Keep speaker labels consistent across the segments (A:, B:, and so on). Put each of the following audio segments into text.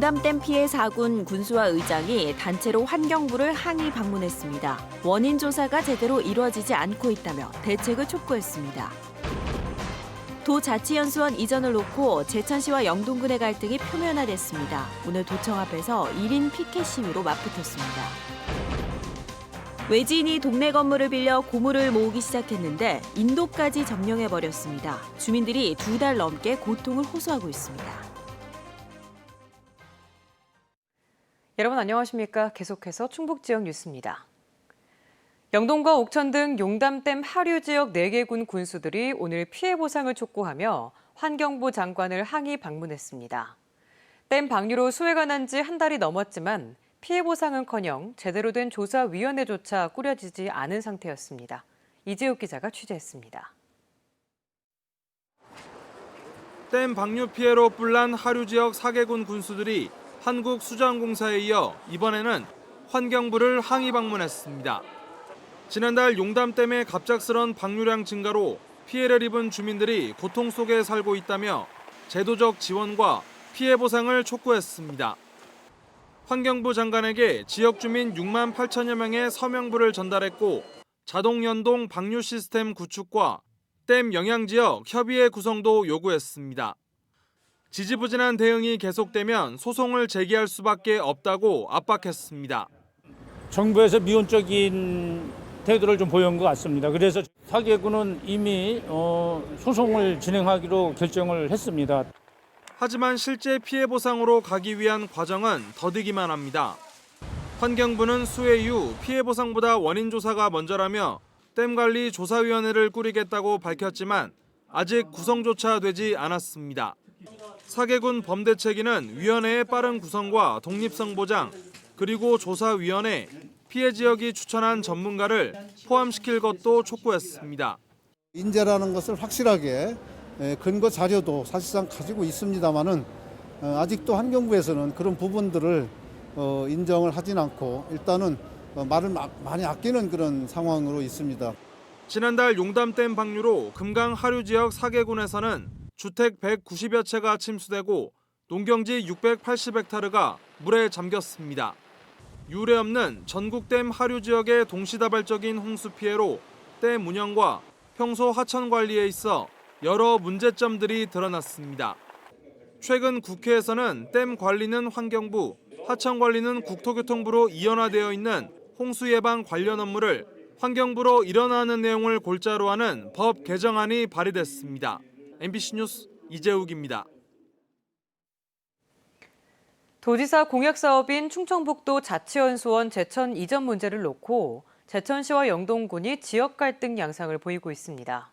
A: 용담댐 피해 4군 군수와 의장이 단체로 환경부를 항의 방문했습니다. 원인 조사가 제대로 이루어지지 않고 있다며 대책을 촉구했습니다. 도자치연수원 이전을 놓고 제천시와 영동군의 갈등이 표면화됐습니다. 오늘 도청 앞에서 1인 피켓 시위로 맞붙었습니다. 외지인이 동네 건물을 빌려 고물을 모으기 시작했는데 인도까지 점령해버렸습니다. 주민들이 2달 넘게 고통을 호소하고 있습니다.
B: 여러분 안녕하십니까? 계속해서 충북 지역 뉴스입니다. 영동과 옥천 등 용담댐 하류 지역 4개 군 군수들이 오늘 피해 보상을 촉구하며 환경부 장관을 항의 방문했습니다. 댐 방류로 수해가 난 지 한 달이 넘었지만 피해 보상은커녕 제대로 된 조사위원회조차 꾸려지지 않은 상태였습니다. 이재욱 기자가 취재했습니다.
C: 댐 방류 피해로 뿔난 하류 지역 4개군 군수들이 한국수자원공사에 이어 이번에는 환경부를 항의 방문했습니다. 지난달 용담댐의 갑작스런 방류량 증가로 피해를 입은 주민들이 고통 속에 살고 있다며 제도적 지원과 피해 보상을 촉구했습니다. 환경부 장관에게 지역 주민 6만 8천여 명의 서명부를 전달했고 자동 연동 방류 시스템 구축과 댐 영향지역 협의회 구성도 요구했습니다. 지지부진한 대응이 계속되면 소송을 제기할 수밖에 없다고 압박했습니다.
D: 정부에서 미온적인 태도를 좀 보여온 것 같습니다. 그래서 4개군은 이미 소송을 진행하기로 결정을 했습니다.
C: 하지만 실제 피해 보상으로 가기 위한 과정은 더디기만 합니다. 환경부는 수해 이후 피해 보상보다 원인 조사가 먼저라며 댐관리 조사위원회를 꾸리겠다고 밝혔지만 아직 구성조차 되지 않았습니다. 4개군 범대책위는 위원회의 빠른 구성과 독립성 보장, 그리고 조사위원회, 피해 지역이 추천한 전문가를 포함시킬 것도 촉구했습니다.
E: 인재라는 것을 확실하게 근거 자료도 사실상 가지고 있습니다만은 아직도 환경부에서는 그런 부분들을 인정을 하진 않고 일단은 말을 많이 아끼는 그런 상황으로 있습니다.
C: 지난달 용담댐 방류로 금강 하류 지역 4개군에서는 주택 190여 채가 침수되고 농경지 680헥타르가 물에 잠겼습니다. 유례 없는 전국댐 하류 지역의 동시다발적인 홍수 피해로 댐 운영과 평소 하천 관리에 있어 여러 문제점들이 드러났습니다. 최근 국회에서는 댐 관리는 환경부, 하천 관리는 국토교통부로 이원화되어 있는 홍수 예방 관련 업무를 환경부로 일원화하는 내용을 골자로 하는 법 개정안이 발의됐습니다. MBC 뉴스 이재욱입니다.
B: 도지사 공약 사업인 충청북도 자치연수원 제천 이전 문제를 놓고 제천시와 영동군이 지역 갈등 양상을 보이고 있습니다.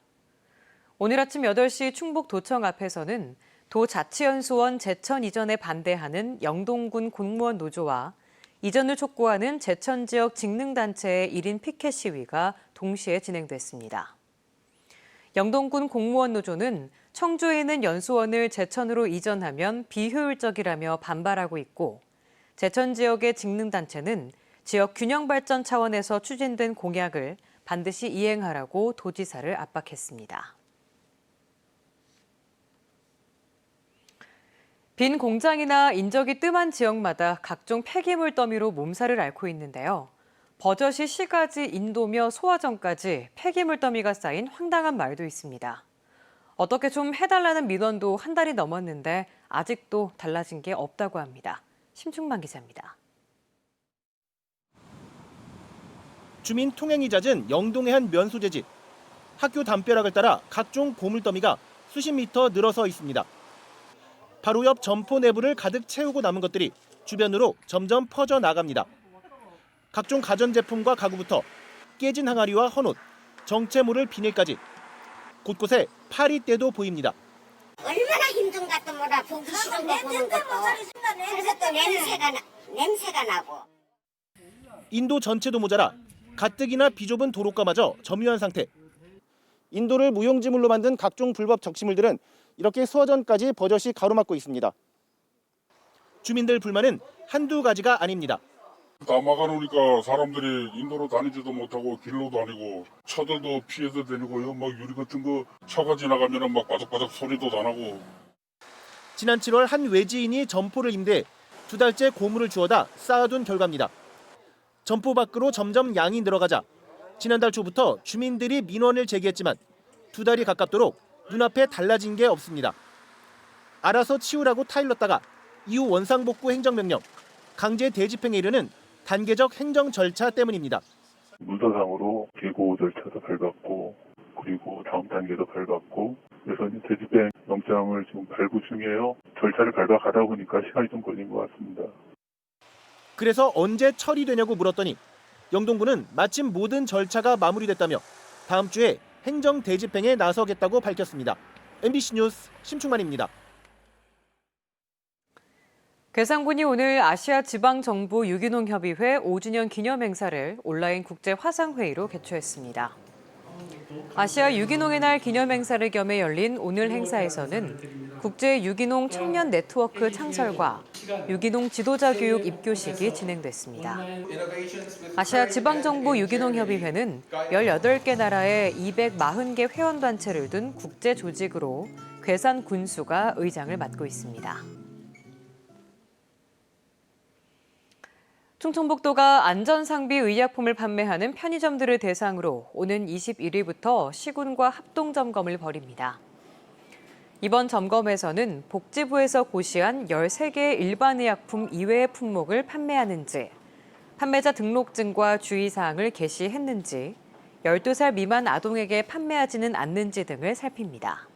B: 오늘 아침 8시 충북도청 앞에서는 도자치연수원 제천 이전에 반대하는 영동군 공무원 노조와 이전을 촉구하는 제천 지역 직능단체의 1인 피켓 시위가 동시에 진행됐습니다. 영동군 공무원 노조는 청주에 있는 연수원을 제천으로 이전하면 비효율적이라며 반발하고 있고 제천 지역의 직능단체는 지역 균형 발전 차원에서 추진된 공약을 반드시 이행하라고 도지사를 압박했습니다. 빈 공장이나 인적이 뜸한 지역마다 각종 폐기물 더미로 몸살을 앓고 있는데요. 버젓이 시가지, 인도며 소화전까지 폐기물 더미가 쌓인 황당한 말도 있습니다. 어떻게 좀 해달라는 민원도 한 달이 넘었는데 아직도 달라진 게 없다고 합니다. 심충만 기자입니다.
F: 주민 통행이 잦은 영동의 한 면소재집. 학교 담벼락을 따라 각종 고물더미가 수십 미터 늘어서 있습니다. 바로 옆 점포 내부를 가득 채우고 남은 것들이 주변으로 점점 퍼져 나갑니다. 각종 가전제품과 가구부터 깨진 항아리와 헌옷, 정체 모를 비닐까지 곳곳에 파리떼도 보입니다.
G: 얼마나 힘든가 또 뭐라 보기 싫은 거 보는 것도. 그래서 또 냄새가 나고.
F: 인도 전체도 모자라 가뜩이나 비좁은 도로가마저 점유한 상태. 인도를 무용지물로 만든 각종 불법 적시물들은 이렇게 수어전까지 버젓이 가로막고 있습니다. 주민들 불만은 한두 가지가 아닙니다.
H: 다 막아놓으니까 사람들이 인도로 다니지도 못하고 길로도 아니고 차들도 피해서 다니고요. 막 유리 같은 거 차가 지나가면 막 바삭바삭 소리도 다 나고.
F: 지난 7월 한 외지인이 점포를 임대 2달째 고물을 주워다 쌓아둔 결과입니다. 점포 밖으로 점점 양이 늘어가자 지난달 초부터 주민들이 민원을 제기했지만 2달이 가깝도록 눈앞에 달라진 게 없습니다. 알아서 치우라고 타일렀다가 이후 원상복구 행정명령, 강제 대집행에 이르는 단계적 행정 절차 때문입니다.
H: 문서상으로 계고 절차도 밟았고 그리고 다음 단계도 밟았고 그래서 이제 대집행 영장을 지금 발부 중이에요. 절차를 밟아가다 보니까 시간이 좀 걸린 것 같습니다.
F: 그래서 언제 처리되냐고 물었더니 영동군은 마침 모든 절차가 마무리됐다며 다음 주에 행정 대집행에 나서겠다고 밝혔습니다. MBC 뉴스 심충만입니다.
B: 괴산군이 오늘 아시아 지방정부 유기농 협의회 5주년 기념 행사를 온라인 국제 화상회의로 개최했습니다. 아시아 유기농의 날 기념 행사를 겸해 열린 오늘 행사에서는 국제 유기농 청년 네트워크 창설과 유기농 지도자 교육 입교식이 진행됐습니다. 아시아 지방정부 유기농 협의회는 18개 나라의 240개 회원단체를 둔 국제 조직으로 괴산 군수가 의장을 맡고 있습니다. 충청북도가 안전상비 의약품을 판매하는 편의점들을 대상으로 오는 21일부터 시군과 합동점검을 벌입니다. 이번 점검에서는 복지부에서 고시한 13개의 일반 의약품 이외의 품목을 판매하는지, 판매자 등록증과 주의사항을 게시했는지, 12살 미만 아동에게 판매하지는 않는지 등을 살핍니다.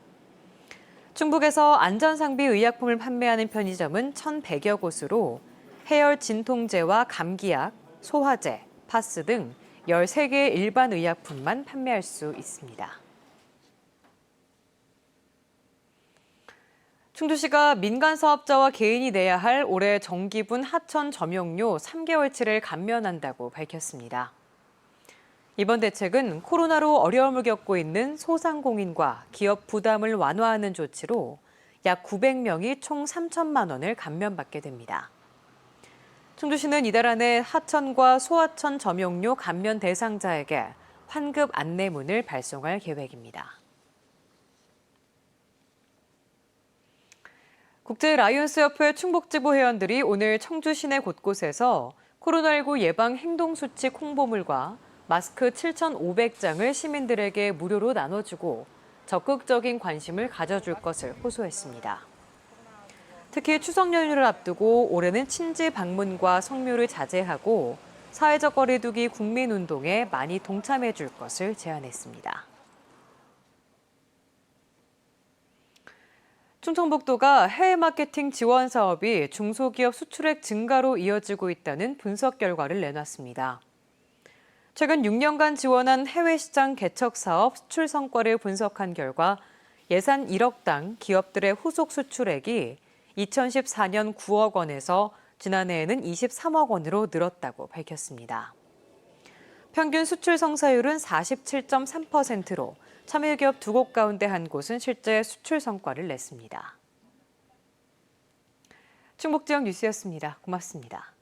B: 충북에서 안전상비 의약품을 판매하는 편의점은 1,100여 곳으로 해열 진통제와 감기약, 소화제, 파스 등 13개의 일반 의약품만 판매할 수 있습니다. 충주시가 민간 사업자와 개인이 내야 할 올해 정기분 하천 점용료 3개월치를 감면한다고 밝혔습니다. 이번 대책은 코로나로 어려움을 겪고 있는 소상공인과 기업 부담을 완화하는 조치로 약 900명이 총 3천만 원을 감면받게 됩니다. 충주시는 이달 안에 하천과 소하천 점용료 감면 대상자에게 환급 안내문을 발송할 계획입니다. 국제라이온스협회 충북지부 회원들이 오늘 청주 시내 곳곳에서 코로나19 예방 행동수칙 홍보물과 마스크 7,500장을 시민들에게 무료로 나눠주고 적극적인 관심을 가져줄 것을 호소했습니다. 특히 추석 연휴를 앞두고 올해는 친지 방문과 성묘를 자제하고 사회적 거리두기 국민운동에 많이 동참해 줄 것을 제안했습니다. 충청북도가 해외 마케팅 지원 사업이 중소기업 수출액 증가로 이어지고 있다는 분석 결과를 내놨습니다. 최근 6년간 지원한 해외 시장 개척 사업 수출 성과를 분석한 결과 예산 1억당 기업들의 후속 수출액이 2014년 9억 원에서 지난해에는 23억 원으로 늘었다고 밝혔습니다. 평균 수출 성사율은 47.3%로 참여기업 2곳 가운데 한 곳은 실제 수출 성과를 냈습니다. 충북지역 뉴스였습니다. 고맙습니다.